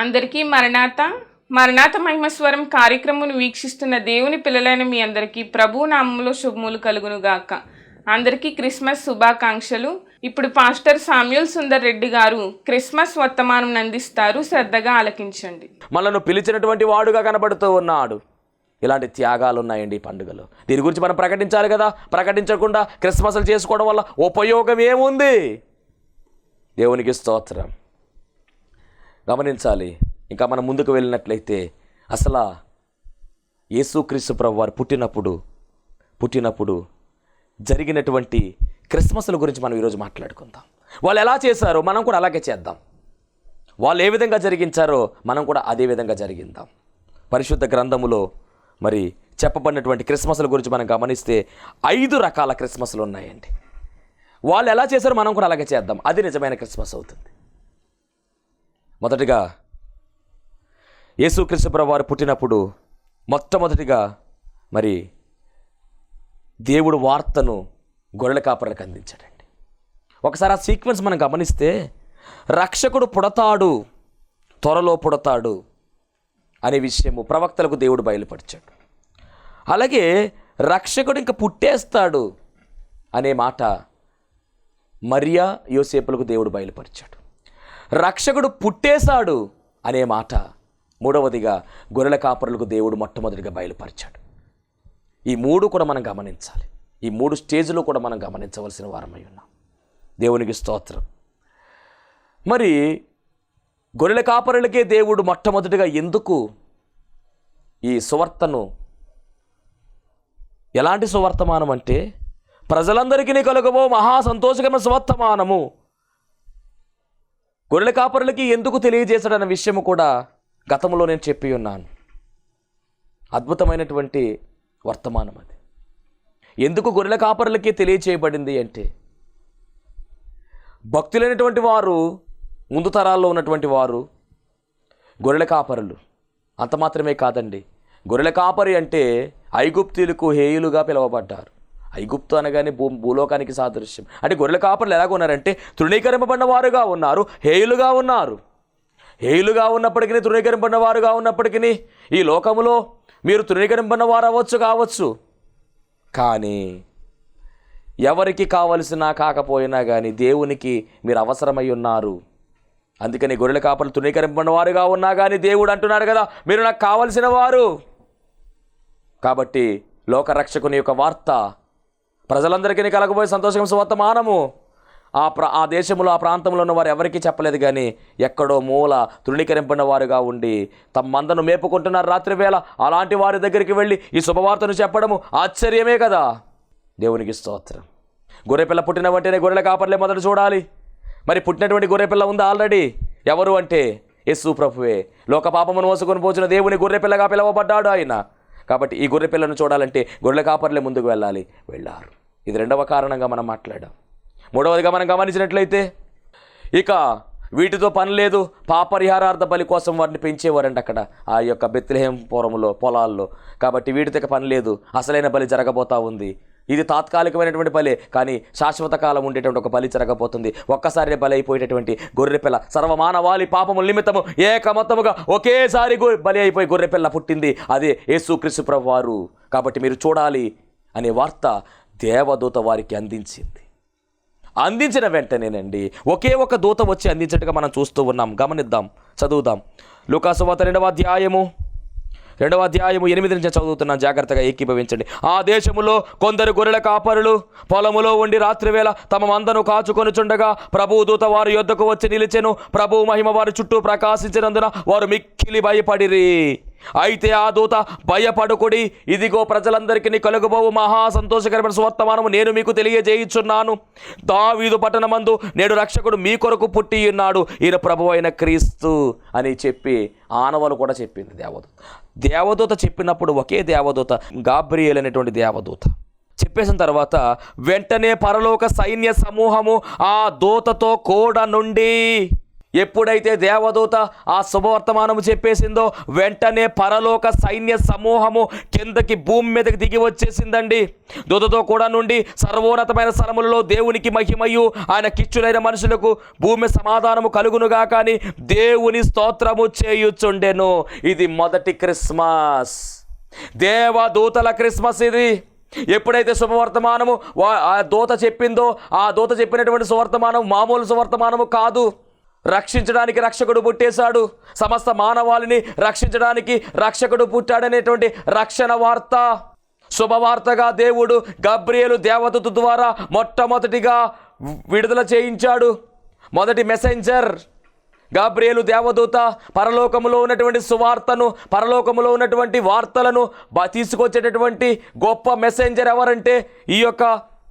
అందరికీ మరణాత మరణాత మహిమస్వరం కార్యక్రమం వీక్షిస్తున్న దేవుని పిల్లలైన మీ అందరికీ ప్రభు నామములో శుభములు కలుగును గాక. అందరికీ క్రిస్మస్ శుభాకాంక్షలు. ఇప్పుడు పాస్టర్ సామ్యూల్ సుందర్ రెడ్డి గారు క్రిస్మస్ వర్తమానం అందిస్తారు. శ్రద్ధగా ఆలకించండి. మనల్ని పిలిచినటువంటి వాడుగా కనబడుతూ ఉన్నాడు. ఇలాంటి త్యాగాలు ఉన్నాయండి ఈ పండుగలో. దీని గురించి మనం ప్రకటించాలి కదా. ప్రకటించకుండా క్రిస్మస్లు చేసుకోవడం వల్ల ఉపయోగం ఏముంది? దేవునికి స్తోత్రం. గమనించాలి. ఇంకా మనం ముందుకు వెళ్ళినట్లయితే అసలు యేసుక్రీస్తు ప్రభువారు పుట్టినప్పుడు జరిగినటువంటి క్రిస్మస్ల గురించి మనం ఈరోజు మాట్లాడుకుందాం. వాళ్ళు ఎలా చేశారో మనం కూడా అలాగే చేద్దాం. వాళ్ళు ఏ విధంగా జరిగించారో మనం కూడా అదే విధంగా జరిగిద్దాం. పరిశుద్ధ గ్రంథములో మరి చెప్పబడినటువంటి క్రిస్మస్ల గురించి మనం గమనిస్తే 5 రకాల క్రిస్మస్లు ఉన్నాయండి. వాళ్ళు ఎలా చేశారో మనం కూడా అలాగే చేద్దాం. అది నిజమైన క్రిస్మస్ అవుతుంది. మొదటిగా యేసుక్రీస్తు ప్రభువారు పుట్టినప్పుడు మొట్టమొదటిగా మరి దేవుడు వార్తను గొర్రెల కాపరులకు అందించాడండి. ఒకసారి ఆ సీక్వెన్స్ మనం గమనిస్తే రక్షకుడు పుడతాడు, త్వరలో పుడతాడు అనే విషయము ప్రవక్తలకు దేవుడు బయలుపరిచాడు. అలాగే రక్షకుడు ఇంక పుట్టేస్తాడు అనే మాట మరియా యోసేపులకు దేవుడు బయలుపరిచాడు. రక్షకుడు పుట్టేశాడు అనే మాట మూడవదిగా గొర్రెల కాపరులకు దేవుడు మొట్టమొదటిగా బయలుపరిచాడు. ఈ 3 కూడా మనం గమనించాలి. ఈ 3 స్టేజ్లో కూడా మనం గమనించవలసిన వారమై ఉన్నాం. దేవునికి స్తోత్రం. మరి గొర్రెల కాపరులకే దేవుడు మొట్టమొదటిగా ఎందుకు ఈ సువార్తను, ఎలాంటి సువర్తమానం అంటే ప్రజలందరికీ కలుగబో మహా సంతోషకరమైన సువర్తమానము గొర్రెల కాపరులకి ఎందుకు తెలియజేశాడన్న విషయము కూడా గతంలో నేను చెప్పి ఉన్నాను. అద్భుతమైనటువంటి వర్తమానం అది. ఎందుకు గొర్రెల కాపరులకి తెలియచేయబడింది అంటే భక్తులైనటువంటి వారు, ముందు తరాల్లో ఉన్నటువంటి వారు గొర్రెల కాపరులు. అంత మాత్రమే కాదండి, గొర్రెల కాపరి అంటే ఐగుప్తీయులకు హేయులుగా పిలువబడ్డారు. ఐగుప్తు అనగానే భూలోకానికి సాదృశ్యం. అంటే గొర్రెల కాపరులు ఎలాగ ఉన్నారంటే తృణీకరింపబడిన వారుగా ఉన్నారు, హేయులుగా ఉన్నారు. హేయులుగా ఉన్నప్పటికీ, తృణీకరింపబడిన వారుగా ఉన్నప్పటికీ ఈ లోకములో మీరు తృణీకరింపబడిన వారు అవ్వచ్చు కావచ్చు, కానీ ఎవరికి కావలసినా కాకపోయినా కానీ దేవునికి మీరు అవసరమై ఉన్నారు. అందుకని గొర్రెల కాపరులు తృణీకరింపబడిన వారుగా ఉన్నా కానీ దేవుడు అంటున్నాడు కదా, మీరు నాకు కావలసిన వారు. కాబట్టి లోకరక్షకుని యొక్క వార్త ప్రజలందరికీ కలగబోయే సంతోషకరమైన సువర్తమానము ఆ దేశంలో, ఆ ప్రాంతంలో ఉన్న వారు ఎవరికీ చెప్పలేదు. కానీ ఎక్కడో మూల తృణీకరింపడిన వారుగా ఉండి తమ మందను మేపుకుంటున్నారు రాత్రి వేళ. అలాంటి వారి దగ్గరికి వెళ్ళి ఈ శుభవార్తను చెప్పడము ఆశ్చర్యమే కదా. దేవునికి స్తోత్రం. గొర్రెపిల్ల పుట్టిన వెంటనే గొర్రెల కాపర్లే మొదట చూడాలి. మరి పుట్టినటువంటి గొర్రెపిల్ల ఉందా ఆల్రెడీ? ఎవరు అంటే యేసు ప్రభువే. లోక పాపమును మోసుకొని పోచిన దేవుని గొర్రెపిల్లగా పిలువబడ్డాడు ఆయన. కాబట్టి ఈ గొర్రెపిల్లను చూడాలంటే గొర్రెల కాపర్లే ముందుకు వెళ్ళారు. ఇది 2వ కారణంగా మనం మాట్లాడాం. 3వదిగా మనం గమనించినట్లయితే ఇక వీటితో పని లేదు, పాపరిహారార్థ బలి కోసం వారిని పెంచేవారండి అక్కడ ఆ యొక్క బెత్లెహేం పొలాల్లో. కాబట్టి వీటితో పని లేదు, అసలైన బలి జరగబోతా ఉంది. ఇది తాత్కాలికమైనటువంటి బలి, కానీ శాశ్వత కాలం ఉండేటువంటి ఒక బలి జరగబోతుంది. ఒక్కసారి బలి అయిపోయేటటువంటి గొర్రెపిల్ల సర్వమానవాళి పాపముల నిమిత్తము ఏకమొత్తముగా ఒకేసారి బలి అయిపోయి గొర్రెపిల్ల పుట్టింది. అదే యేసుక్రీస్తు ప్రభువారు. కాబట్టి మీరు చూడాలి అనే వార్త దేవదూత వారికి అందించిన వెంటనేనండి ఒకే ఒక దూత వచ్చి అందించినట్టుగా మనం చూస్తూ ఉన్నాం. గమనిద్దాం, చదువుదాం. లూకా సువార్త 2వ అధ్యాయము 8 నుంచి చదువుతున్నాను, జాగ్రత్తగా ఏకీభవించండి. ఆ దేశములో కొందరు గొర్రెల కాపరులు పొలములో ఉండి రాత్రివేళ తమ మందను కాచుకొనుచుండగా ప్రభువు దూత వారి యొద్దకు వచ్చి నిలిచెను. ప్రభువు మహిమ వారి చుట్టూ ప్రకాశించినందున వారు మిక్కిలి భయపడిరి. అయితే ఆ దూత, భయపడుకుడి, ఇదిగో ప్రజలందరికీ కలుగబోవు మహా సంతోషకరమైన సువర్తమానము నేను మీకు తెలియజేయుచున్నాను. దావీదు పట్టణమందు నేడు రక్షకుడు మీ కొరకు పుట్టి ఉన్నాడు, ఈయన ప్రభువు అయిన క్రీస్తు అని చెప్పి ఆనవలు కూడా చెప్పింది దేవదూత చెప్పినప్పుడు ఒకే దేవదూత, గాబ్రియేల్ అనేటువంటి దేవదూత చెప్పేసిన తర్వాత వెంటనే పరలోక సైన్య సమూహము ఆ దూతతో కూడా నుండి ఎప్పుడైతే దేవదూత ఆ శుభవర్తమానము చెప్పేసిందో వెంటనే పరలోక సైన్య సమూహము కిందకి భూమి మీదకి దిగి వచ్చేసిందండి. దూతతో కూడా నుండి సర్వోన్నతమైన స్థలములలో దేవునికి మహిమయు ఆయన కిచ్చులైన మనుషులకు భూమి సమాధానము కలుగునుగా కానీ దేవుని స్తోత్రము చేయుచుండెను. ఇది మొదటి క్రిస్మస్, దేవదూతల క్రిస్మస్ ఇది. ఎప్పుడైతే శుభవర్తమానము ఆ దూత చెప్పిందో, ఆ దూత చెప్పినటువంటి సువర్తమానం మామూలు సువర్తమానము కాదు. రక్షించడానికి రక్షకుడు పుట్టేశాడు, సమస్త మానవాళిని రక్షించడానికి రక్షకుడు పుట్టాడనేటువంటి రక్షణ వార్త, శుభవార్తగా దేవుడు గబ్రియేలు దేవదూత ద్వారా మొట్టమొదటిగా విడుదల చేయించాడు. మొదటి మెసెంజర్ గబ్రియేలు దేవదూత పరలోకములో ఉన్నటువంటి సువార్తను, పరలోకములో ఉన్నటువంటి వార్తలను తీసుకొచ్చేటటువంటి గొప్ప మెసెంజర్ ఎవరంటే ఈ యొక్క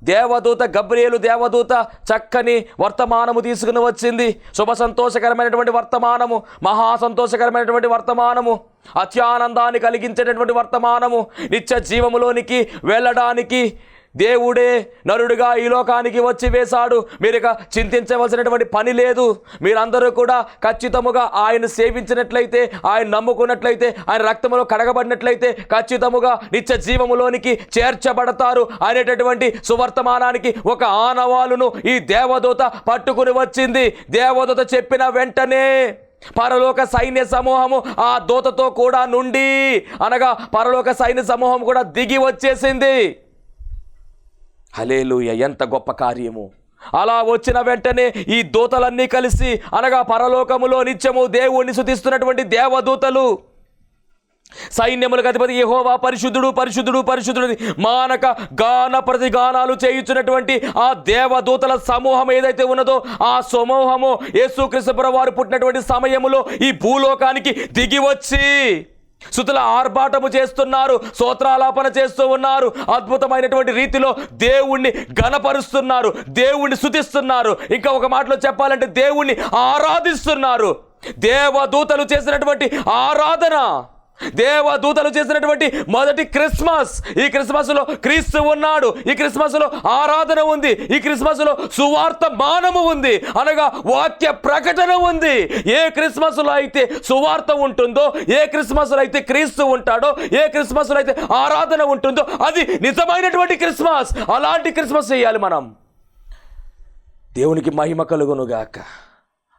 దేవదూత. గబ్రియేలు దేవదూత చక్కని వర్తమానము తీసుకుని వచ్చింది. శుభ సంతోషకరమైనటువంటి వర్తమానము, మహా సంతోషకరమైనటువంటి వర్తమానము, అత్యానందాన్ని కలిగించేటటువంటి వర్తమానము, నిత్య జీవములోనికి వెళ్ళడానికి దేవుడే నరుడిగా ఈ లోకానికి వచ్చి వేశాడు. మీరు ఇక చింతించవలసినటువంటి పని లేదు. మీరందరూ కూడా ఖచ్చితముగా ఆయన సేవించినట్లయితే, ఆయన నమ్ముకున్నట్లయితే, ఆయన రక్తములో కడగబడినట్లయితే ఖచ్చితముగా నిత్య జీవములోనికి చేర్చబడతారు అనేటటువంటి సువర్తమానానికి ఒక ఆనవాలును ఈ దేవదూత పట్టుకుని వచ్చింది. దేవదూత చెప్పిన వెంటనే పరలోక సైన్య సమూహము ఆ దూతతో కూడా నుండి, అనగా పరలోక సైన్య సమూహం కూడా దిగి వచ్చేసింది. హల్లెలూయా, ఎంత గొప్ప కార్యము! అలా వచ్చిన వెంటనే ఈ దూతలన్నీ కలిసి, అనగా పరలోకములో నిత్యము దేవుణ్ణి స్తుతిస్తున్నటువంటి దేవదూతలు, సైన్యములకు అధిపతి యెహోవా పరిశుద్ధుడు పరిశుద్ధుడు పరిశుద్ధుడు మానక గాన ప్రతిగానాలు చేయుచున్నటువంటి ఆ దేవదూతల సమూహం ఏదైతే ఉన్నదో, ఆ సమూహము యేసుక్రీస్తు ప్రభువు వారు పుట్టినటువంటి సమయములో ఈ భూలోకానికి దిగి వచ్చి స్తుతుల ఆర్భాటము చేస్తున్నారు, స్తోత్రాలాపన చేస్తూ ఉన్నారు. అద్భుతమైనటువంటి రీతిలో దేవుణ్ణి గణపరుస్తున్నారు, దేవుణ్ణి స్తుతిస్తున్నారు. ఇంకా ఒక మాటలో చెప్పాలంటే దేవుణ్ణి ఆరాధిస్తున్నారు. దేవదూతలు చేసినటువంటి ఆరాధన, దేవదూతలు చేసినటువంటి మొదటి క్రిస్మస్. ఈ క్రిస్మస్లో క్రీస్తు ఉన్నాడు, ఈ క్రిస్మస్లో ఆరాధన ఉంది, ఈ క్రిస్మస్లో సువార్త మానము ఉంది, అనగా వాక్య ప్రకటన ఉంది. ఏ క్రిస్మస్లో అయితే సువార్త ఉంటుందో, ఏ క్రిస్మస్లో అయితే క్రీస్తు ఉంటాడో, ఏ క్రిస్మస్లో అయితే ఆరాధన ఉంటుందో అది నిజమైనటువంటి క్రిస్మస్. అలాంటి క్రిస్మస్ చేయాలి మనం. దేవునికి మహిమ కలుగునుగాక.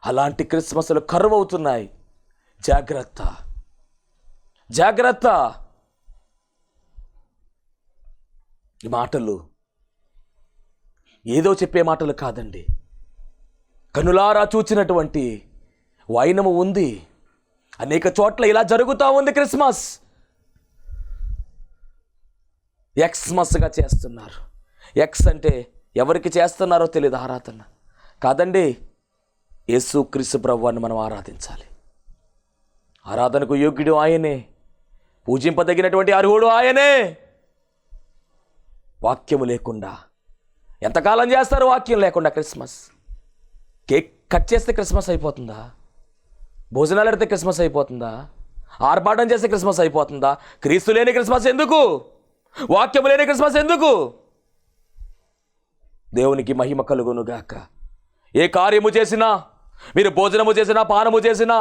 అలాంటి క్రిస్మస్లు కరువవుతున్నాయి. జాగ్రత్త, జాగ్రత్త. ఈ మాటలు ఏదో చెప్పే మాటలు కాదండి, కనులారా చూచినటువంటి వైనము ఉంది. అనేక చోట్ల ఇలా జరుగుతూ ఉంది. క్రిస్మస్ ఎక్స్మస్గా చేస్తున్నారు. ఎక్స్ అంటే ఎవరికి చేస్తున్నారో తెలియదు ఆరాధన. కాదండి, యేసుక్రీస్తు ప్రభువుని మనం ఆరాధించాలి. ఆరాధనకు యోగ్యుడు ఆయనే, పూజింపదగినటువంటి అర్హుడు ఆయనే. వాక్యము లేకుండా ఎంతకాలం చేస్తారు? వాక్యం లేకుండా క్రిస్మస్. కేక్ కట్ చేస్తే క్రిస్మస్ అయిపోతుందా? భోజనాలు పెడితే క్రిస్మస్ అయిపోతుందా? ఆర్భాటం చేస్తే క్రిస్మస్ అయిపోతుందా? క్రీస్తు లేని క్రిస్మస్ ఎందుకు? వాక్యము లేని క్రిస్మస్ ఎందుకు? దేవునికి మహిమ కలుగునుగాక. ఏ కార్యము చేసినా, మీరు భోజనము చేసినా, పానము చేసినా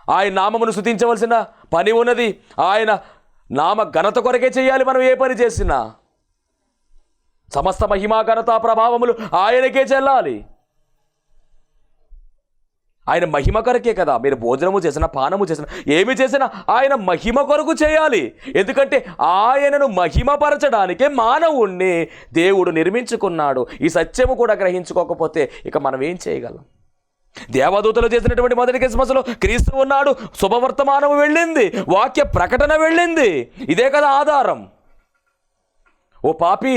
ఆయన నామమును స్తుతించవలసిన పని ఉన్నది. ఆయన నామ ఘనత కొరకే చేయాలి. మనం ఏ పని చేసినా సమస్త మహిమా ఘనత ప్రభావములు ఆయనకే చెల్లాలి. ఆయన మహిమ కొరకే కదా. మీరు భోజనము చేసినా, పానము చేసినా, ఏమి చేసినా ఆయన మహిమ కొరకు చేయాలి. ఎందుకంటే ఆయనను మహిమపరచడానికే మానవుణ్ణి దేవుడు నిర్మించుకున్నాడు. ఈ సత్యము కూడా గ్రహించుకోకపోతే ఇక మనం ఏం చేయగలం? దేవదూతలు చేసినటువంటి మొదటి క్రిస్మస్లో క్రీస్తు ఉన్నాడు, శుభవర్తమానము వెళ్ళింది, వాక్య ప్రకటన వెళ్ళింది. ఇదే కదా ఆధారం. ఓ పాపి,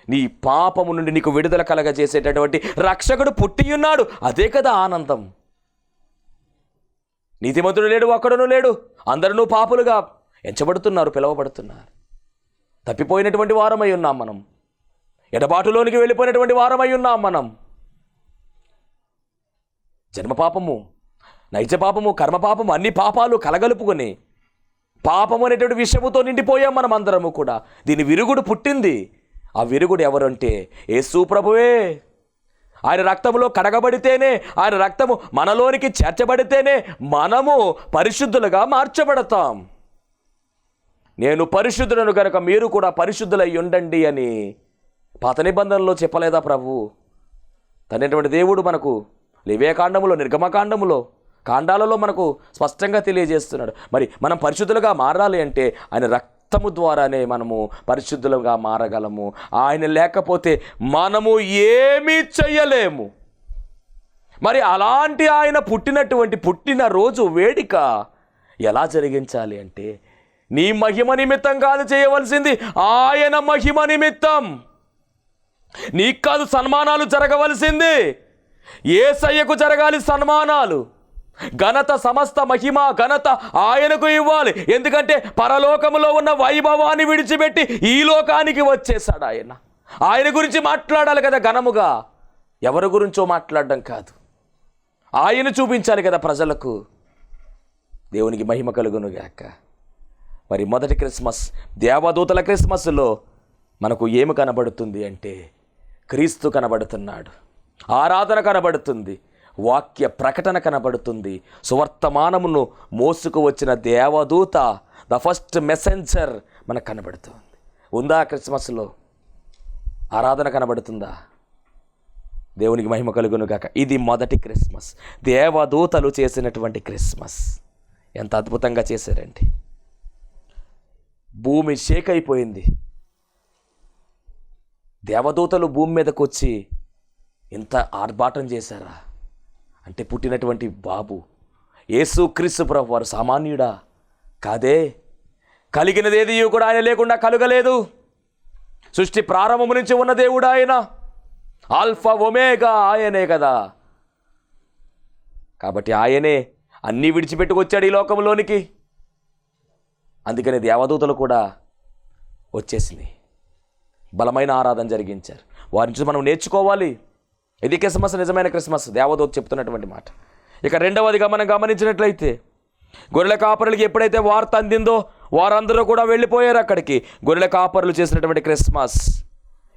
నీ పాపము నుండి నీకు విడుదల కలగజేసేటటువంటి రక్షకుడు పుట్టి ఉన్నాడు. అదే కదా ఆనందం. నీతిమంతుడు లేడు, ఒక్కడును లేడు, అందరూ పాపులుగా ఎంచబడుతున్నారు, పిలువబడుతున్నారు. తప్పిపోయినటువంటి వారమై ఉన్నాం మనం, ఎడబాటులోనికి వెళ్ళిపోయినటువంటి వారమై ఉన్నాం మనం. జన్మపాపము, నైజ పాపము, కర్మపాపము, అన్ని పాపాలు కలగలుపుకొని పాపము అనేటువంటి విషయముతో నిండిపోయాం మనం అందరము కూడా. దీని విరుగుడు పుట్టింది. ఆ విరుగుడు ఎవరంటే యేసు ప్రభువే. ఆయన రక్తములో కడగబడితేనే, ఆయన రక్తము మనలోనికి చేర్చబడితేనే మనము పరిశుద్ధులుగా మార్చబడతాం. నేను పరిశుద్ధులను కనుక మీరు కూడా పరిశుద్ధులై ఉండండి అని పాత నిబంధనలో చెప్పలేదా ప్రభు? తనేటువంటి దేవుడు మనకు లేవియకాండములో, నిర్గమకాండములో, కాండాలలో మనకు స్పష్టంగా తెలియజేస్తున్నాడు. మరి మనం పరిశుద్ధులుగా మారాలి అంటే ఆయన రక్తము ద్వారానే మనము పరిశుద్ధులుగా మారగలము. ఆయన లేకపోతే మనము ఏమీ చెయ్యలేము. మరి అలాంటి ఆయన పుట్టిన రోజు వేడుక ఎలా జరిగించాలి అంటే, నీ మహిమ నిమిత్తం కాదు చేయవలసింది, ఆయన మహిమ నిమిత్తం. నీకు కాదు సన్మానాలు జరగవలసింది, యేసయ్యకు జరగాలి సన్మానాలు. ఘనత, సమస్త మహిమ ఘనత ఆయనకు ఇవ్వాలి. ఎందుకంటే పరలోకములో ఉన్న వైభవాన్ని విడిచిపెట్టి ఈ లోకానికి వచ్చేసాడు ఆయన. ఆయన గురించి మాట్లాడాలి కదా ఘనముగా, ఎవరి గురించో మాట్లాడడం కాదు. ఆయన చూపించాలి కదా ప్రజలకు. దేవునికి మహిమ కలుగునుగాక. మరి మొదటి క్రిస్మస్, దేవదూతల క్రిస్మస్లో మనకు ఏమి కనబడుతుంది అంటే, క్రీస్తు కనబడుతున్నాడు, ఆరాధన కనబడుతుంది, వాక్య ప్రకటన కనబడుతుంది, సువర్తమానమును మోసుకు వచ్చిన దేవదూత, ద ఫస్ట్ మెసెంజర్ మనకు కనబడుతుంది. ఉందా క్రిస్మస్లో ఆరాధన కనబడుతుందా? దేవునికి మహిమ కలుగును గాక. ఇది మొదటి క్రిస్మస్, దేవదూతలు చేసినటువంటి క్రిస్మస్. ఎంత అద్భుతంగా చేశారండి. భూమి షేక్ అయిపోయింది. దేవదూతలు భూమి మీదకు వచ్చి ఇంత ఆర్భాటం చేశారా అంటే, పుట్టినటువంటి బాబు యేసుక్రీస్తు ప్రభు వారు సామాన్యుడా? కాదే. కలిగినదేది కూడా ఆయన లేకుండా కలుగలేదు. సృష్టి ప్రారంభం నుంచి ఉన్న దేవుడు ఆయన, ఆల్ఫా ఒమేగా ఆయనే కదా. కాబట్టి ఆయనే అన్నీ విడిచిపెట్టుకొచ్చాడు ఈ లోకంలోనికి. అందుకని దేవదూతలు కూడా వచ్చేసింది, బలమైన ఆరాధన జరిగించారు. వారి నుంచి మనం నేర్చుకోవాలి. ఇది క్రిస్మస్, నిజమైన క్రిస్మస్, దేవదూత చెప్తున్నటువంటి మాట. ఇక రెండవదిగా మనం గమనించినట్లయితే, గొర్రెల కాపరులకి ఎప్పుడైతే వార్త అందిందో వారందరూ కూడా వెళ్ళిపోయారు అక్కడికి. గొర్రెల కాపరులు చేసినటువంటి క్రిస్మస్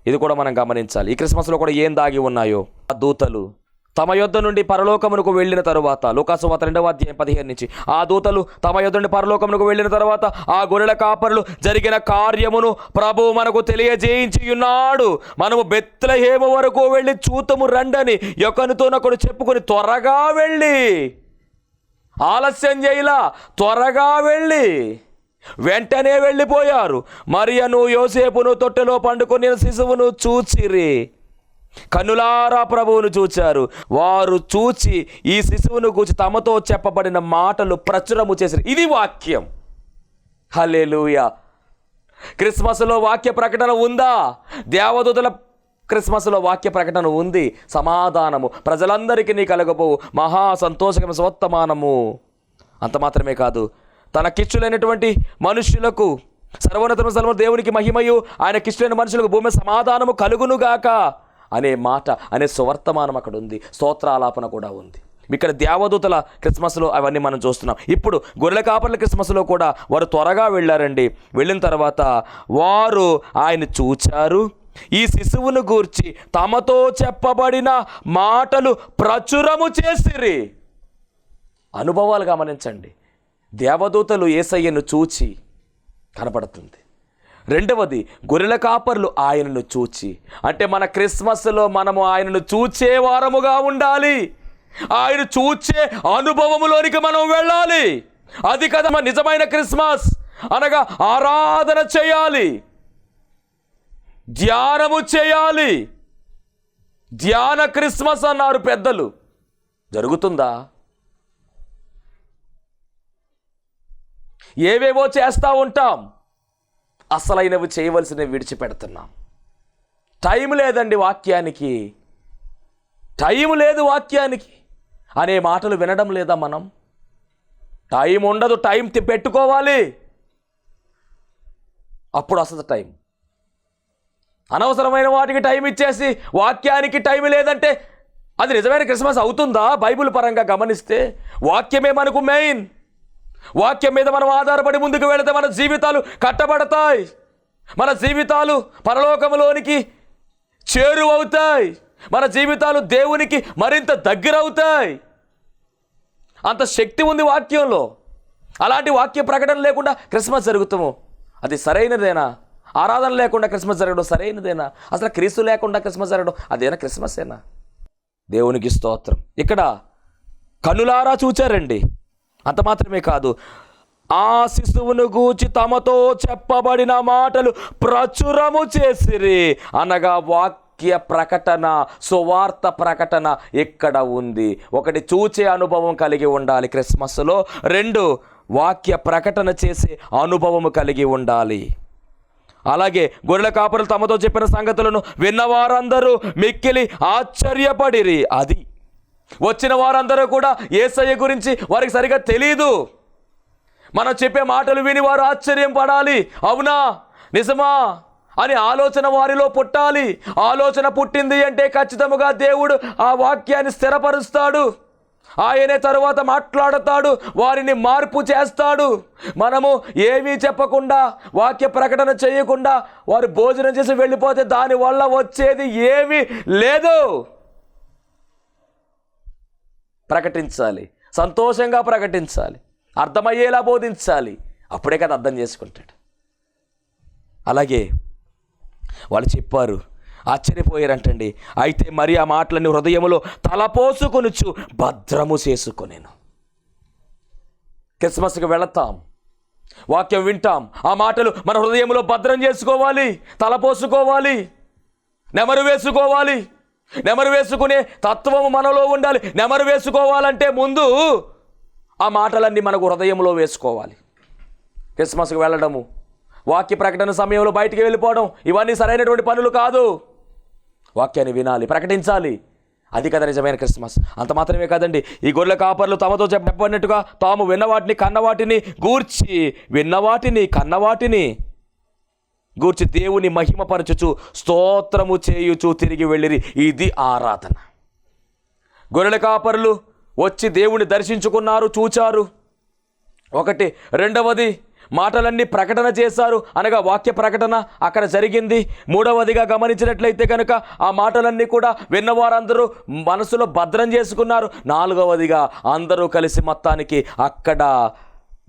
ఇది కూడా మనం గమనించాలి. ఈ క్రిస్మస్లో కూడా ఏం దాగి ఉన్నాయో. ఆ దూతలు తమ యొద్ద నుండి పరలోకమునకు వెళ్ళిన తరువాత, లూకాసు వార్త 2:15 నుంచి, ఆ దూతలు తమ యొద్ద నుండి పరలోకమునకు వెళ్ళిన తరువాత ఆ గొర్రెల కాపరులు జరిగిన కార్యమును ప్రభువు మనకు తెలియజేయించి ఉన్నాడు. మనము బెత్లెహేము వరకు వెళ్ళి చూతము రండని ఒకరితోనొకడు చెప్పుకొని త్వరగా వెళ్ళి, ఆలస్యం చేయలా, త్వరగా వెళ్ళి వెంటనే వెళ్ళిపోయారు. మరియను యోసేపును తొట్టెలో పండుకొని శిశువును చూచిరి. కన్నులారా ప్రభువును చూచారు. వారు చూచి ఈ శిశువును గూర్చి తమతో చెప్పబడిన మాటలు ప్రచురము చేశారు. ఇది వాక్యం. హల్లెలూయా. క్రిస్మస్లో వాక్య ప్రకటన ఉందా? దేవదూతల క్రిస్మస్లో వాక్య ప్రకటన ఉంది. సమాధానము ప్రజలందరికీ నీ కలగబోవు మహా సంతోషకరమైన సువర్తమానము. అంత మాత్రమే కాదు, తనకిచ్చులైనటువంటి మనుష్యులకు, సర్వోన్నతమైన దేవునికి మహిమయు ఆయన కిష్టులైన మనుషులకు భూమి సమాధానము కలుగునుగాక అనే మాట, అనే సువర్తమానం అక్కడ ఉంది. స్తోత్రాలాపన కూడా ఉంది. ఇక్కడ దేవదూతల క్రిస్మస్లో అవన్నీ మనం చూస్తున్నాం. ఇప్పుడు గొర్రెల కాపర్ల క్రిస్మస్లో కూడా వారు త్వరగా వెళ్ళారండి. వెళ్ళిన తర్వాత వారు ఆయన చూచారు. ఈ శిశువును గూర్చి తమతో చెప్పబడిన మాటలు ప్రచురము చేసిరి. అనుభవాలు గమనించండి. దేవదూతలు యేసయ్యను చూచి కనపడుతుంది. రెండవది, గొర్రెల కాపర్లు ఆయనను చూచి, అంటే మన క్రిస్మస్లో మనము ఆయనను చూచే వారముగా ఉండాలి. ఆయన చూచే అనుభవములోనికి మనం వెళ్ళాలి. అది కదా మన నిజమైన క్రిస్మస్. అనగా ఆరాధన చేయాలి, ధ్యానము చేయాలి. ధ్యాన క్రిస్మస్ అన్నారు పెద్దలు. జరుగుతుందా? ఏవేవో చేస్తూ ఉంటాం, అసలైనవి చేయవలసినవి విడిచిపెడుతున్నాం. టైం లేదండి వాక్యానికి, టైం లేదు వాక్యానికి అనే మాటలు వినడం లేదా మనం? టైం ఉండదు, టైం పెట్టుకోవాలి, అప్పుడు వస్తుంది టైం. అనవసరమైన వాటికి టైం ఇచ్చేసి వాక్యానికి టైం లేదంటే అది నిజమైన క్రిస్మస్ అవుతుందా? బైబిల్ పరంగా గమనిస్తే వాక్యమే మనకు మెయిన్. వాక్యం మీద మనం ఆధారపడి ముందుకు వెళితే మన జీవితాలు కట్టబడతాయి, మన జీవితాలు పరలోకములోనికి చేరువవుతాయి. మన జీవితాలు దేవునికి మరింత దగ్గరవుతాయి. అంత శక్తి ఉంది వాక్యంలో. అలాంటి వాక్య ప్రకటన లేకుండా క్రిస్మస్ జరుగుతాము, అది సరైనదేనా? ఆరాధన లేకుండా క్రిస్మస్ జరగడం సరైనదేనా? అసలు క్రీస్తు లేకుండా క్రిస్మస్ జరగడం అదేనా క్రిస్మసేనా? దేవునికి స్తోత్రం. ఇక్కడ కనులారా చూచారండి. అంత మాత్రమే కాదు, ఆ శిశువును గూర్చి తమతో చెప్పబడిన మాటలు ప్రచురము చేసిరి. అనగా వాక్య ప్రకటన, సువార్త ప్రకటన ఇక్కడ ఉంది. ఒకటి, చూచే అనుభవం కలిగి ఉండాలి క్రిస్మస్లో. 2, వాక్య ప్రకటన చేసే అనుభవము కలిగి ఉండాలి. అలాగే గొర్రెల కాపరులు తమతో చెప్పిన సంగతులను విన్నవారందరూ మిక్కిలి ఆశ్చర్యపడిరి. అది వచ్చిన వారందరూ కూడా యేసయ్య గురించి వారికి సరిగా తెలీదు. మనం చెప్పే మాటలు విని వారు ఆశ్చర్యం పడాలి. అవునా, నిజమా అని ఆలోచన వారిలో పుట్టాలి. ఆలోచన పుట్టింది అంటే ఖచ్చితంగా దేవుడు ఆ వాక్యాన్ని స్థిరపరుస్తాడు. ఆయనే తరువాత మాట్లాడతాడు, వారిని మార్పు చేస్తాడు. మనము ఏమీ చెప్పకుండా, వాక్య ప్రకటన చేయకుండా వారు భోజనం చేసి వెళ్ళిపోతే దానివల్ల వచ్చేది ఏమీ లేదు. ప్రకటించాలి, సంతోషంగా ప్రకటించాలి, అర్థమయ్యేలా బోధించాలి. అప్పుడే కదా అర్థం చేసుకుంటాడు. అలాగే వాళ్ళు చెప్పారు, ఆశ్చర్యపోయారంటండి. అయితే మరి ఆ మాటలని హృదయములో తలపోసుకొనుచు భద్రము చేసుకొనేను. క్రిస్మస్కి వెళతాం, వాక్యం వింటాం, ఆ మాటలు మన హృదయంలో భద్రం చేసుకోవాలి, తలపోసుకోవాలి, నెమరు వేసుకోవాలి. నెమరు వేసుకునే తత్వము మనలో ఉండాలి. నెమరు వేసుకోవాలంటే ముందు ఆ మాటలన్నీ మనకు హృదయంలో వేసుకోవాలి. క్రిస్మస్కి వెళ్ళడము, వాక్య ప్రకటన సమయంలో బయటికి వెళ్ళిపోవడం, ఇవన్నీ సరైనటువంటి పనులు కాదు. వాక్యాన్ని వినాలి, ప్రకటించాలి. అది కదా నిజమైన క్రిస్మస్. అంత మాత్రమే కాదండి, ఈ గొర్రెల కాపర్లు తమతో చెప్పబడినట్టుగా తాము విన్నవాటిని కన్నవాటిని గూర్చి, విన్నవాటిని కన్నవాటిని గూర్చి దేవుని మహిమపరచుచు స్తోత్రము చేయుచు తిరిగి వెళ్ళిరి. ఇది ఆరాధన. గొర్రెల కాపరులు వచ్చి దేవుని దర్శించుకున్నారు, చూచారు. ఒకటి. రెండవది, మాటలన్నీ ప్రకటన చేశారు, అనగా వాక్య ప్రకటన అక్కడ జరిగింది. మూడవదిగా గమనించినట్లయితే కనుక ఆ మాటలన్నీ కూడా విన్నవారందరూ మనసులో భద్రం చేసుకున్నారు. నాలుగవదిగా అందరూ కలిసి మొత్తానికి అక్కడ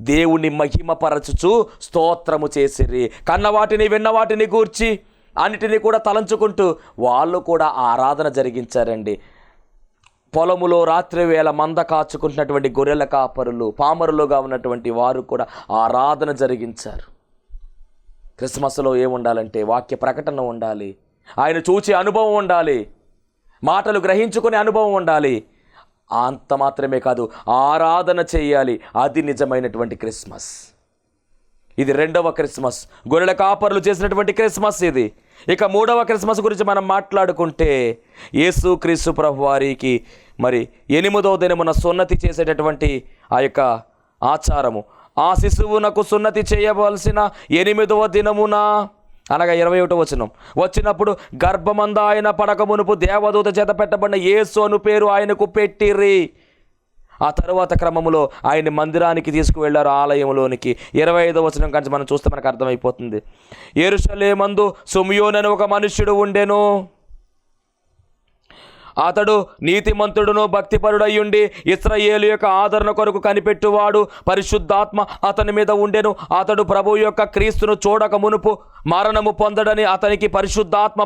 దేవుని మహిమపరచుచు స్తోత్రము చేసిరి. కన్నవాటిని విన్నవాటిని గూర్చి అన్నిటినీ కూడా తలంచుకుంటూ వాళ్ళు కూడా ఆరాధన జరిగించారండి. పొలములో రాత్రి వేళ మంద కాచుకుంటున్నటువంటి గొర్రెల కాపరులు, పామరులుగా ఉన్నటువంటి వారు కూడా ఆరాధన జరిగించారు. క్రిస్మస్లో ఏముండాలంటే వాక్య ప్రకటన ఉండాలి, ఆయన చూచే అనుభవం ఉండాలి, మాటలు గ్రహించుకునే అనుభవం ఉండాలి. అంత మాత్రమే కాదు, ఆరాధన చేయాలి. అది నిజమైనటువంటి క్రిస్మస్. ఇది 2వ క్రిస్మస్, గొర్రెల కాపరులు చేసినటువంటి క్రిస్మస్ ఇది. ఇక 3వ క్రిస్మస్ గురించి మనం మాట్లాడుకుంటే, యేసు క్రీస్తు ప్రభు వారికి మరి 8వ దినమున సున్నతి చేసేటటువంటి ఆ యొక్క ఆచారము, ఆ శిశువునకు సున్నతి చేయవలసిన 8వ దినమున, అనగా 21వ వచనం, వచ్చినప్పుడు గర్భమంద ఆయన పడక మునుపు దేవదూత చేత పెట్టబడిన యేసు అను పేరు ఆయనకు పెట్టిరి. ఆ తరువాత క్రమములో ఆయన మందిరానికి తీసుకువెళ్లారు, ఆలయంలోనికి. 25వ వచనం కానీ మనం చూస్తే మనకు అర్థమైపోతుంది. యెరూషలేమందు సిమియోను అనే ఒక మనుష్యుడు ఉండెను. అతడు నీతిమంతుడును భక్తిపరుడయ్యుండి ఇశ్రాయేలు యొక్క ఆదరణ కొరకు కనిపెట్టువాడు, పరిశుద్ధాత్మ అతని మీద ఉండెను. అతడు ప్రభువు యొక్క క్రీస్తును చూడక మునుపు మరణము పొందడని అతనికి పరిశుద్ధాత్మ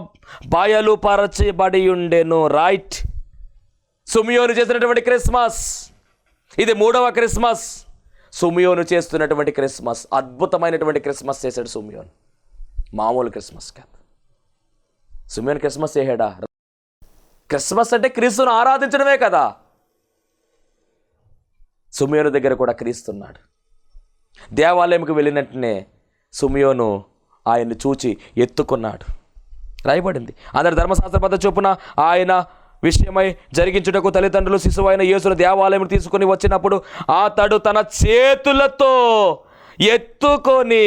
బయలుపరచబడి ఉండెను. రైట్. సిమియోను చేసినటువంటి క్రిస్మస్ ఇది 3వ క్రిస్మస్. సిమియోను చేస్తున్నటువంటి క్రిస్మస్ అద్భుతమైనటువంటి క్రిస్మస్ చేశాడు సిమియోను. మామూలు క్రిస్మస్ కాదు. సిమియోను క్రిస్మస్ చేశాడా? క్రిస్మస్ అంటే క్రీస్తును ఆరాధించడమే కదా. సిమియోను దగ్గర కూడా క్రీస్తున్నాడు. దేవాలయంకి వెళ్ళినట్టునే సిమియోను ఆయన్ని చూచి ఎత్తుకున్నాడు, రాయబడింది. అందరి ధర్మశాస్త్ర పద్ధతి చొప్పున ఆయన విషయమై జరిగించుటకు తల్లిదండ్రులు శిశువైన యేసును దేవాలయం తీసుకొని వచ్చినప్పుడు అతడు తన చేతులతో ఎత్తుకొని,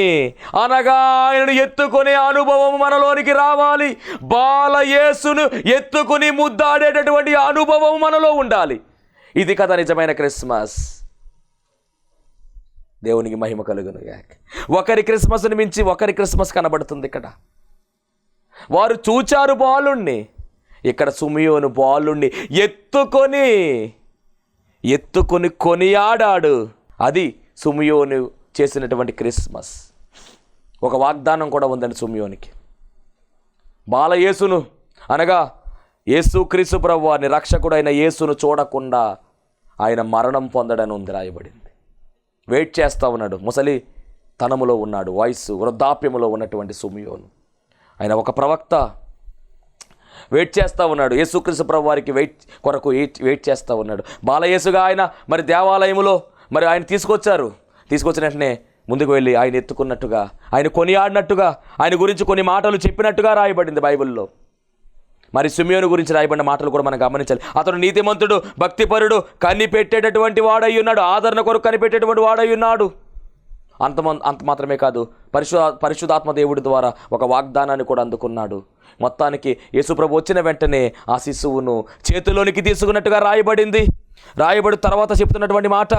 అనగా ఆయనను ఎత్తుకునే అనుభవం మనలోనికి రావాలి. బాల యేసును ఎత్తుకుని ముద్దాడేటటువంటి అనుభవం మనలో ఉండాలి. ఇది కదా నిజమైన క్రిస్మస్. దేవునికి మహిమ కలుగును గాక. ఒకరి క్రిస్మస్ని మించి ఒకరి క్రిస్మస్ కనబడుతుంది ఇక్కడ. వారు చూచారు బాలుణ్ణి, ఇక్కడ సిమియోను బాలుణ్ణి ఎత్తుకొని కొనియాడాడు. అది సిమియోను చేసినటువంటి క్రిస్మస్. ఒక వాగ్దానం కూడా ఉందండి సిమియోనికి. బాలయేసును అనగా యేసుక్రీస్తు ప్రభువాని రక్షకుడైన యేసును చూడకుండా ఆయన మరణం పొందడని ఉంది రాయబడింది. వెయిట్ చేస్తూ ఉన్నాడు. ముసలి తనములో ఉన్నాడు, వయస్సు వృద్ధాప్యములో ఉన్నటువంటి సిమియోను. ఆయన ఒక ప్రవక్త. వెయిట్ చేస్తూ ఉన్నాడు. యేసుక్రీస్తు ప్రభువారికి వెయిట్ చేస్తూ ఉన్నాడు. బాలయేసుగా ఆయన మరి దేవాలయములో మరి ఆయన తీసుకొచ్చిన వెంటనే ముందుకు వెళ్ళి ఆయన ఎత్తుకున్నట్టుగా, ఆయన కొనియాడినట్టుగా, ఆయన గురించి కొన్ని మాటలు చెప్పినట్టుగా రాయబడింది బైబిల్లో. మరి సిమియోను గురించి రాయబడిన మాటలు కూడా మనం గమనించాలి. అతడు నీతిమంతుడు, భక్తిపరుడు, కనిపెట్టేటటువంటి వాడై ఉన్నాడు, ఆదరణ కొరకు కనిపెట్టేటువంటి వాడై ఉన్నాడు. అంత మాత్రమే కాదు, పరిశుద్ధాత్మ దేవుడి ద్వారా ఒక వాగ్దానాన్ని కూడా అందుకున్నాడు. మొత్తానికి యేసుప్రభు వచ్చిన వెంటనే ఆ శిశువును చేతిలోనికి తీసుకున్నట్టుగా రాయబడి తర్వాత చెప్తున్నటువంటి మాట,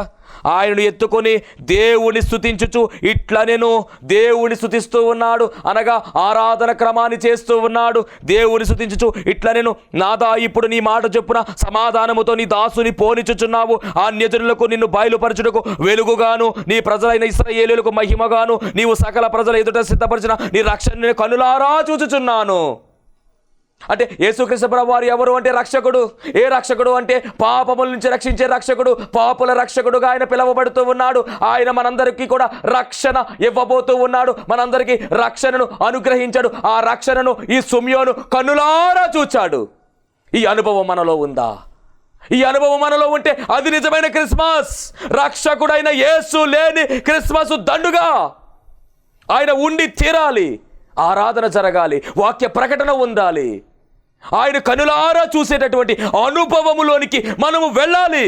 ఆయనను ఎత్తుకొని దేవుని స్తుతించుచు ఇట్లా నేను దేవుని స్తుతిస్తూ ఉన్నాడు. అనగా ఆరాధన క్రమాన్ని చేస్తూ ఉన్నాడు. దేవుని స్తుతించుచు ఇట్లా నేను, నాదా ఇప్పుడు నీ మాట చొప్పున సమాధానముతో నీ దాసుని పోనిచుచున్నావు. అన్యజనులకు నిన్ను బయలుపరచుటకు వెలుగుగాను, నీ ప్రజలైన ఇశ్రాయేలులకు మహిమగాను, నీవు సకల ప్రజల ఎదుట సిద్ధపరిచిన నీ రక్షణని కనులారా చూచుచున్నాను. అంటే యేసుక్రీస్తు ప్రభువారు ఎవరు అంటే రక్షకుడు. ఏ రక్షకుడు అంటే పాపముల నుంచి రక్షించే రక్షకుడు, పాపుల రక్షకుడుగా ఆయన పిలువబడుతూ ఉన్నాడు. ఆయన మనందరికీ కూడా రక్షణ ఇవ్వబోతూ ఉన్నాడు, మనందరికీ రక్షణను అనుగ్రహించాడు. ఆ రక్షణను ఈ సిమియోను కన్నులారా చూచాడు. ఈ అనుభవం మనలో ఉందా? ఈ అనుభవం మనలో ఉంటే అది నిజమైన క్రిస్మస్. రక్షకుడైన యేసు లేని క్రిస్మస్ దండుగా. ఆయన ఉండి తీరాలి, ఆరాధన జరగాలి, వాక్య ప్రకటన ఉండాలి. ఆయన కనులారా చూసేటటువంటి అనుభవములోనికి మనము వెళ్ళాలి.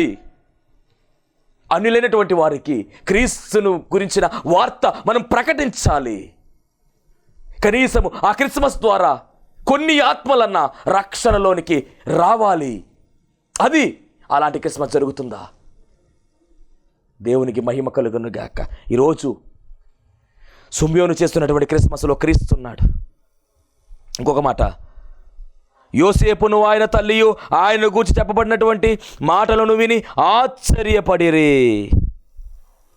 అన్యులైనటువంటి వారికి క్రీస్తును గురించిన వార్త మనం ప్రకటించాలి. కనీసము ఆ క్రిస్మస్ ద్వారా కొన్ని ఆత్మలన్నా రక్షణలోనికి రావాలి. అది అలాంటి క్రిస్మస్ జరుగుతుందా? దేవునికి మహిమ కలుగును గాక. ఈరోజు సిమియోను చేస్తున్నటువంటి క్రిస్మస్లో క్రీస్తున్నాడు. ఇంకొక మాట, యోసేపును ఆయన తల్లియు ఆయన గురించి చెప్పబడినటువంటి మాటలను విని ఆశ్చర్యపడిరి.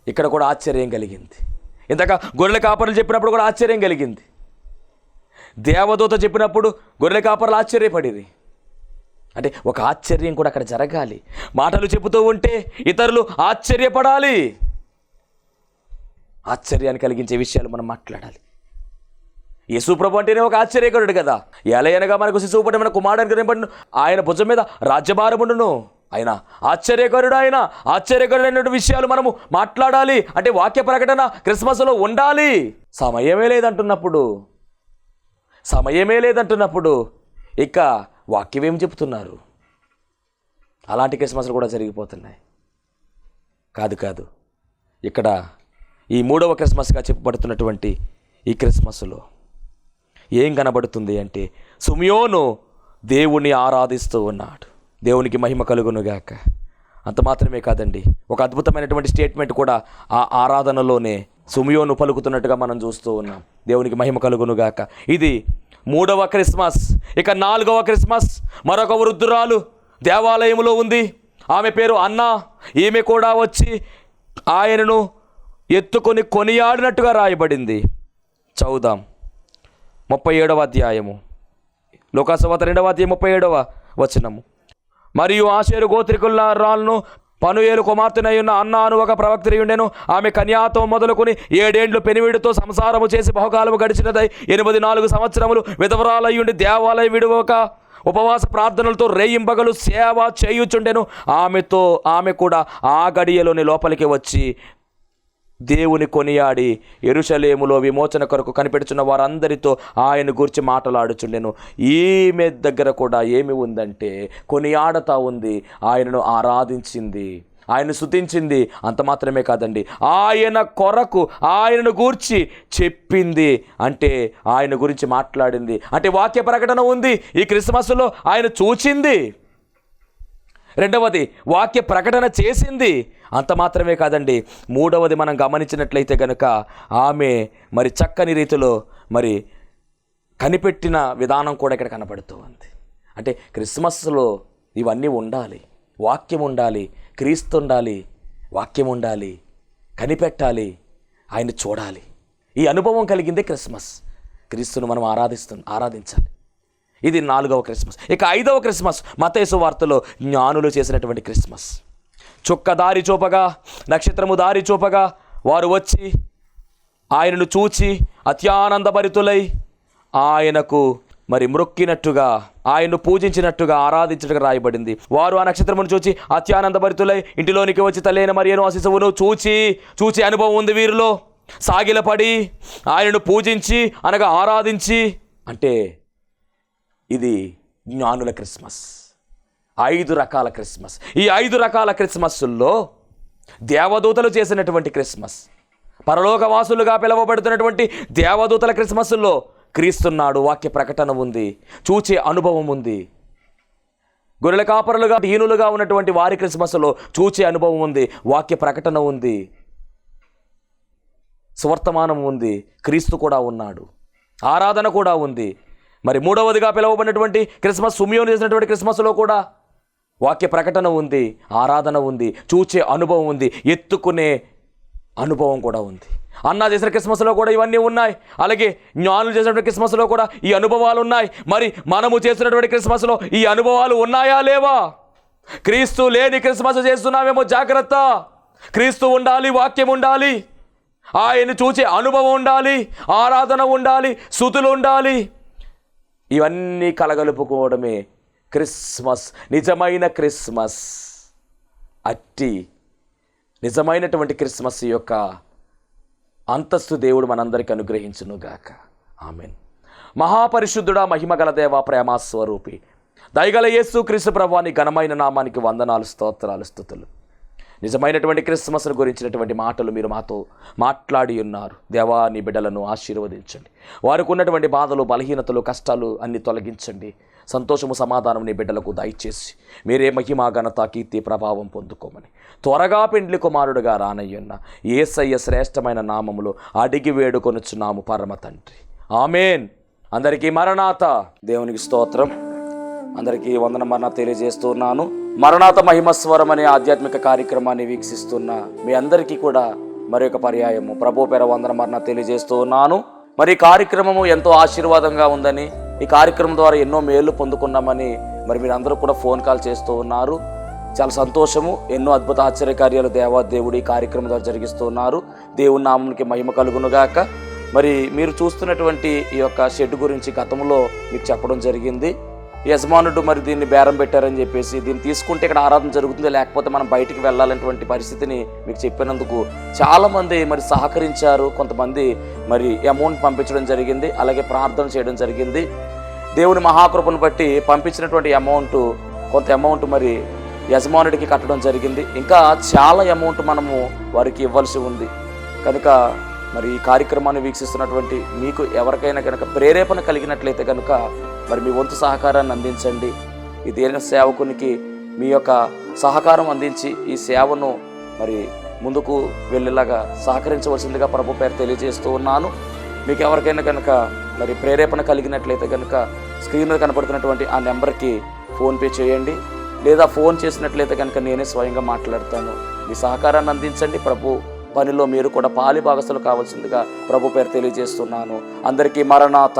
ఇక్కడ కూడా ఆశ్చర్యం కలిగింది. ఇంతక గొర్రెల కాపరులు చెప్పినప్పుడు కూడా ఆశ్చర్యం కలిగింది. దేవదూత చెప్పినప్పుడు గొర్రెల కాపరులు ఆశ్చర్యపడిరి. అంటే ఒక ఆశ్చర్యం కూడా అక్కడ జరగాలి. మాటలు చెబుతూ ఉంటే ఇతరులు ఆశ్చర్యపడాలి. ఆశ్చర్యాన్ని కలిగించే విషయాలు మనం మాట్లాడాలి. యేసుప్రభు అంటేనే ఒక ఆశ్చర్యకరుడు కదా. ఎలయనగా మనకు శిశువు పుట్టిన మన కుమారుడు కనబడును, ఆయన భుజం మీద రాజ్యభారముండును. ఆయన ఆశ్చర్యకరుడైన విషయాలు మనము మాట్లాడాలి. అంటే వాక్య ప్రకటన క్రిస్మస్లో ఉండాలి. సమయమే లేదంటున్నప్పుడు ఇక వాక్యం ఏం చెప్తున్నారు? అలాంటి క్రిస్మస్లు కూడా జరిగిపోతున్నాయి. కాదు ఇక్కడ ఈ 3వ క్రిస్మస్గా చెప్పబడుతున్నటువంటి ఈ క్రిస్మస్లో ఏం కనబడుతుంది అంటే సిమియోను దేవుణ్ణి ఆరాధిస్తూ ఉన్నాడు. దేవునికి మహిమ కలుగునుగాక. అంత మాత్రమే కాదండి, ఒక అద్భుతమైనటువంటి స్టేట్మెంట్ కూడా ఆ ఆరాధనలోనే సిమియోను పలుకుతున్నట్టుగా మనం చూస్తూ ఉన్నాం. దేవునికి మహిమ కలుగునుగాక. ఇది 3వ క్రిస్మస్. ఇక 4వ క్రిస్మస్. మరొక వృద్ధురాలు దేవాలయంలో ఉంది. ఆమె పేరు అన్నా. ఈమె కూడా వచ్చి ఆయనను ఎత్తుకొని కొనియాడినట్టుగా రాయబడింది. చదువుదాం. 37వ అధ్యాయము, లోకాసువార్త 2వ అధ్యాయం 37వ వచనము. మరియు ఆషేరు గోత్రికులను పనుయేలు కుమార్తెనై ఉన్న అన్నా అను ఒక ప్రవక్త ఉండెను. ఆమె కన్యాతో మొదలుకొని 7 ఏండ్లు పెనివిడితో సంసారము చేసి బహుకాలము గడిచినదై 84 సంవత్సరములు విధవరాలయ్యుండి దేవాలయం విడువక ఉపవాస ప్రార్థనలతో రేయింబగలు సేవ చేయుచుండెను. ఆమె కూడా ఆ గడియలోని లోపలికి వచ్చి దేవుని కొనియాడి యెరూషలేములో విమోచన కొరకు కనిపెడుచున్న వారందరితో ఆయన గురించి మాట్లాడుచుండెను. ఈమె దగ్గర కూడా ఏమి ఉందంటే కొనియాడతా ఉంది, ఆయనను ఆరాధించింది, ఆయన స్తుతించింది. అంత మాత్రమే కాదండి, ఆయన కొరకు ఆయనను గూర్చి చెప్పింది. అంటే ఆయన గురించి మాట్లాడింది. అంటే వాక్య ప్రకటన ఉంది. ఈ క్రిస్మస్లో ఆయన చూచింది. రెండవది వాక్య ప్రకటన చేసింది. అంత మాత్రమే కాదండి, 3వది మనం గమనించినట్లయితే కనుక ఆమె మరి చక్కని రీతిలో మరి కనిపెట్టిన విధానం కూడా ఇక్కడ కనపడుతూ ఉంది. అంటే క్రిస్మస్లో ఇవన్నీ ఉండాలి. వాక్యం ఉండాలి, క్రీస్తు ఉండాలి, వాక్యం ఉండాలి, కనిపెట్టాలి, ఆయన చూడాలి. ఈ అనుభవం కలిగిందే క్రిస్మస్. క్రీస్తును మనం ఆరాధించాలి. ఇది 4వ క్రిస్మస్. ఇక 5వ క్రిస్మస్ మత్తయి సువార్తలో జ్ఞానులు చేసినటువంటి క్రిస్మస్. చుక్క దారి చూపగా, నక్షత్రము దారి చూపగా వారు వచ్చి ఆయనను చూచి అత్యానందభరితులై ఆయనకు మరి మ్రొక్కినట్టుగా, ఆయన్ను పూజించినట్టుగా, ఆరాధించినట్టుగా రాయబడింది. వారు ఆ నక్షత్రమును చూచి అత్యానందభరితులై ఇంటిలోనికి వచ్చి తల్లిన మరియను ఆ శిశువును చూచి అనుభవం ఉంది వీరిలో. సాగిలపడి ఆయనను పూజించి అనగా ఆరాధించి, అంటే ఇది జ్ఞానుల క్రిస్మస్. 5 రకాల క్రిస్మస్. ఈ 5 రకాల క్రిస్మస్సుల్లో దేవదూతలు చేసినటువంటి క్రిస్మస్, పరలోకవాసులుగా పిలువబడుతున్నటువంటి దేవదూతల క్రిస్మస్సుల్లో క్రీస్తున్నాడు. వాక్య ప్రకటన ఉంది, చూచే అనుభవం ఉంది. గొర్రెల కాపరులుగా హీనులుగా ఉన్నటువంటి వారి క్రిస్మస్లో చూచే అనుభవం ఉంది, వాక్య ప్రకటన ఉంది, సువర్తమానం ఉంది, క్రీస్తు కూడా ఉన్నాడు, ఆరాధన కూడా ఉంది. మరి 3వదిగా పిలువబడినటువంటి క్రిస్మస్, సుమియోను చేసినటువంటి క్రిస్మస్లో కూడా వాక్య ప్రకటన ఉంది, ఆరాధన ఉంది, చూచే అనుభవం ఉంది, ఎత్తుకునే అనుభవం కూడా ఉంది. అన్నా చేసిన క్రిస్మస్లో కూడా ఇవన్నీ ఉన్నాయి. అలాగే జ్ఞానులు చేసినటువంటి క్రిస్మస్లో కూడా ఈ అనుభవాలు ఉన్నాయి. మరి మనము చేస్తున్నటువంటి క్రిస్మస్లో ఈ అనుభవాలు ఉన్నాయా లేవా? క్రీస్తు లేని క్రిస్మస్ చేస్తున్నామేమో జాగ్రత్త. క్రీస్తు ఉండాలి, వాక్యం ఉండాలి, ఆయన చూచే అనుభవం ఉండాలి, ఆరాధన ఉండాలి, స్తుతులు ఉండాలి. ఇవన్నీ కలగలుపుకోవడమే క్రిస్మస్, నిజమైన క్రిస్మస్. అట్టి నిజమైనటువంటి క్రిస్మస్ యొక్క అంతస్తు దేవుడు మనందరికీ అనుగ్రహించునుగాక. ఆమెన్. మహాపరిశుద్ధుడా, మహిమగల దేవా, ప్రేమాస్వరూపి, దయగల యేసు క్రీస్తు ప్రభువాని ఘనమైన నామానికి వందనాలు, స్తోత్రాలు, స్తుతులు. నిజమైనటువంటి క్రిస్మస్ను గురించినటువంటి మాటలు మీరు మాతో మాట్లాడి ఉన్నారు. దేవా, నీ బిడ్డలను ఆశీర్వదించండి. వారికి ఉన్నటువంటి బాధలు, బలహీనతలు, కష్టాలు అన్ని తొలగించండి. సంతోషము, సమాధానం నీ బిడ్డలకు దయచేసి మీరే మహిమ, ఘనత, కీర్తి, ప్రభావం పొందుకోమని త్వరగా పెండ్లి కుమారుడుగా రానయ్యున్న యేసయ్య శ్రేష్టమైన నామములో అడిగి వేడుకొనుచున్నాము పరమ తండ్రి. ఆమేన్. అందరికీ మరణాత. దేవునికి స్తోత్రం. అందరికీ వందనమన్నా తెలియజేస్తున్నాను. మరణాత మహిమస్వరం అనే ఆధ్యాత్మిక కార్యక్రమాన్ని వీక్షిస్తున్న మీ అందరికీ కూడా మరొక పర్యాయము ప్రభు పేర వందనమన్నా తెలియజేస్తూ ఉన్నాను. మరి ఈ కార్యక్రమము ఎంతో ఆశీర్వాదంగా ఉందని, ఈ కార్యక్రమం ద్వారా ఎన్నో మేలు పొందుకున్నామని మరి మీరందరూ కూడా ఫోన్ కాల్ చేస్తూ ఉన్నారు. చాలా సంతోషము. ఎన్నో అద్భుత ఆశ్చర్యకార్యాలు దేవాదేవుడు ఈ కార్యక్రమం ద్వారా జరిగిస్తూ ఉన్నారు. దేవుని నామమునికి మహిమ కలుగునుగాక. మరి మీరు చూస్తున్నటువంటి ఈ యొక్క షెడ్ గురించి గతంలో మీకు చెప్పడం జరిగింది. యజమానుడు మరి దీన్ని బేరం పెట్టారని చెప్పేసి, దీన్ని తీసుకుంటే ఇక్కడ ఆరాధన జరుగుతుంది, లేకపోతే మనం బయటికి వెళ్ళాలనేటువంటి పరిస్థితిని మీకు చెప్పినందుకు చాలామంది మరి సహకరించారు. కొంతమంది మరి అమౌంట్ పంపించడం జరిగింది, అలాగే ప్రార్థన చేయడం జరిగింది. దేవుని మహాకృపను బట్టి పంపించినటువంటి కొంత అమౌంట్ మరి యజమానుడికి కట్టడం జరిగింది. ఇంకా చాలా అమౌంట్ మనము వారికి ఇవ్వాల్సి ఉంది. కనుక మరి ఈ కార్యక్రమాన్ని వీక్షిస్తున్నటువంటి మీకు ఎవరికైనా కనుక ప్రేరేపణ కలిగినట్లయితే కనుక మరి మీ వంతు సహకారాన్ని అందించండి. ఈ దీన సేవకునికి మీ యొక్క సహకారం అందించి ఈ సేవను మరి ముందుకు వెళ్ళేలాగా సహకరించవలసిందిగా ప్రభు పేరు తెలియజేస్తూ ఉన్నాను. మీకు ఎవరికైనా కనుక మరి ప్రేరేపణ కలిగినట్లయితే కనుక స్క్రీన్ మీద కనపడుతున్నటువంటి ఆ నెంబర్కి ఫోన్పే చేయండి, లేదా ఫోన్ చేసినట్లయితే కనుక నేనే స్వయంగా మాట్లాడతాను. మీ సహకారాన్ని అందించండి. ప్రభు పనిలో మీరు కూడా పాలి భాగస్తులు కావాల్సిందిగా ప్రభు పేరు తెలియజేస్తున్నాను. అందరికీ మరణాత.